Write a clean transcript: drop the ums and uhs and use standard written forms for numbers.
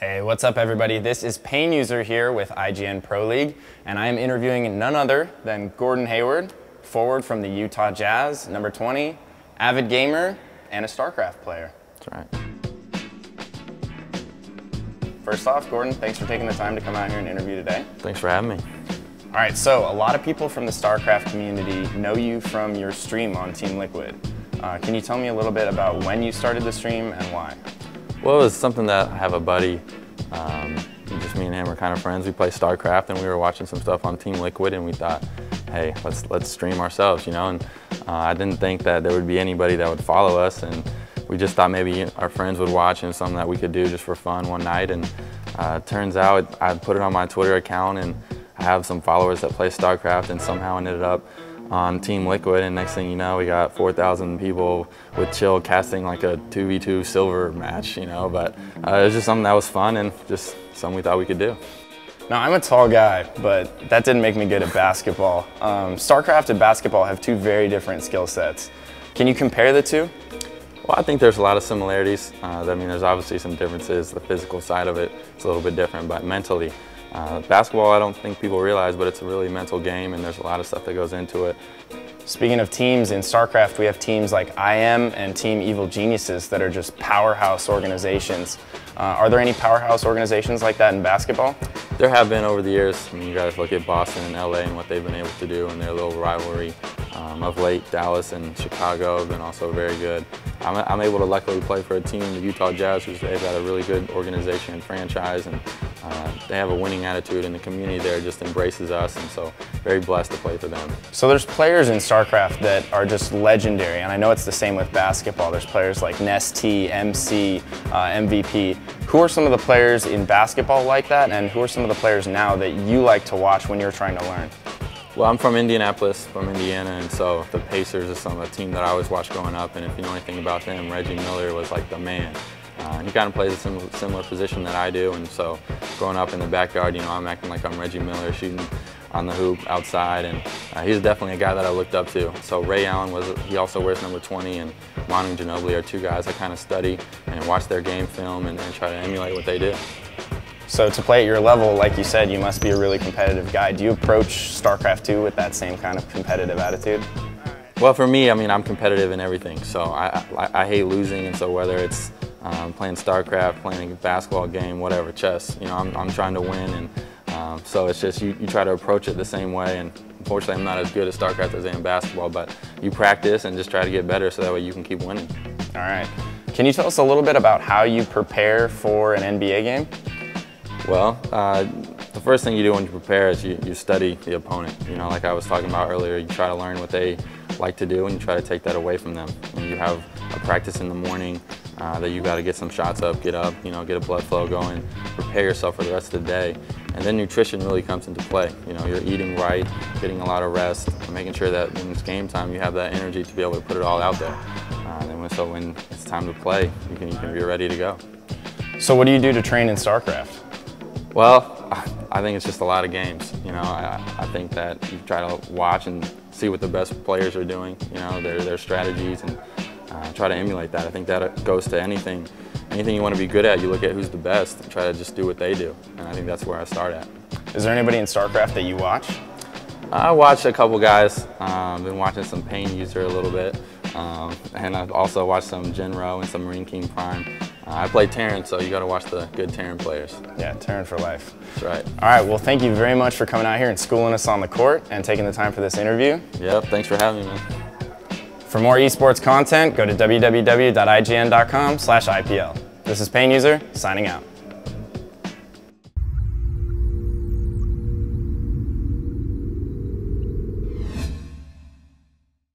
Hey, what's up everybody? This is Pain User here with IGN Pro League, and I am interviewing none other than Gordon Hayward, forward from the Utah Jazz, number 20, avid gamer, and a StarCraft player. That's right. First off, Gordon, thanks for taking the time to come out here and interview today. Thanks for having me. All right, so a lot of people from the StarCraft community know you from your stream on Team Liquid. Can you tell me a little bit about when you started the stream and why? Well, it was something that I have a buddy, just me and him are kind of friends. We play StarCraft and we were watching some stuff on Team Liquid and we thought, hey, let's stream ourselves, you know? And I didn't think that there would be anybody that would follow us, and we just thought maybe our friends would watch and something that we could do just for fun one night. And it turns out I put it on my Twitter account and I have some followers that play StarCraft, and somehow ended up on Team Liquid, and next thing you know, we got 4,000 people with Chill casting like a 2v2 silver match, you know, but it was just something that was fun and just something we thought we could do. Now, I'm a tall guy, but that didn't make me good at basketball. StarCraft and basketball have two very different skill sets. Can you compare the two? Well, I think there's a lot of similarities. I mean, there's obviously some differences. The physical side of it is a little bit different, but mentally, basketball, I don't think people realize, but it's a really mental game and there's a lot of stuff that goes into it. Speaking of teams, in StarCraft we have teams like IM and Team Evil Geniuses that are just powerhouse organizations. Are there any powerhouse organizations like that in basketball? There have been over the years. I mean, you guys look at Boston and LA and what they've been able to do in their little rivalry. Of late, Dallas and Chicago have been also very good. I'm able to luckily play for a team, the Utah Jazz, who's they've got a really good organization and franchise, and they have a winning attitude, and the community there just embraces us, and so very blessed to play for them. So there's players in StarCraft that are just legendary, and I know it's the same with basketball. There's players like Ness T, MC, MVP. Who are some of the players in basketball like that, and who are some of the players now that you like to watch when you're trying to learn? Well, I'm from Indianapolis, from Indiana, and so the Pacers is a team that I always watched growing up, and if you know anything about them, Reggie Miller was like the man. He kind of plays a similar position that I do, and so growing up in the backyard, you know, I'm acting like I'm Reggie Miller, shooting on the hoop outside, and he's definitely a guy that I looked up to. So Ray Allen, he also wears number 20, and Manu Ginobili are two guys I kind of study and watch their game film and try to emulate what they do. So to play at your level, like you said, you must be a really competitive guy. Do you approach StarCraft 2 with that same kind of competitive attitude? Well, for me, I mean, I'm competitive in everything, so I hate losing, and so whether it's playing StarCraft, playing a basketball game, whatever, chess, you know, I'm trying to win, and so it's just you try to approach it the same way, and unfortunately I'm not as good at StarCraft as I am in basketball, but you practice and just try to get better so that way you can keep winning. All right. Can you tell us a little bit about how you prepare for an NBA game? Well, the first thing you do when you prepare is you study the opponent. You know, like I was talking about earlier, you try to learn what they like to do and you try to take that away from them. And you have a practice in the morning that you got to get some shots up, you know, get a blood flow going, prepare yourself for the rest of the day. And then nutrition really comes into play. You know, you're eating right, getting a lot of rest, and making sure that when it's game time, you have that energy to be able to put it all out there. So when it's time to play, you can be ready to go. So what do you do to train in StarCraft? Well, I think it's just a lot of games. You know, I think that you try to watch and see what the best players are doing, you know, their strategies, and try to emulate that. I think that goes to anything you want to be good at. You look at who's the best and try to just do what they do, and I think that's where I start at. Is there anybody in StarCraft that you watch? I watch a couple guys. I've been watching some Pain User a little bit, and I've also watched some Genro and some Marine King Prime. I play Terran, so you got to watch the good Terran players. Yeah, Terran for life. That's right. All right, well, thank you very much for coming out here and schooling us on the court and taking the time for this interview. Yep, thanks for having me, man. For more esports content, go to www.ign.com/IPL. This is Pain User, signing out.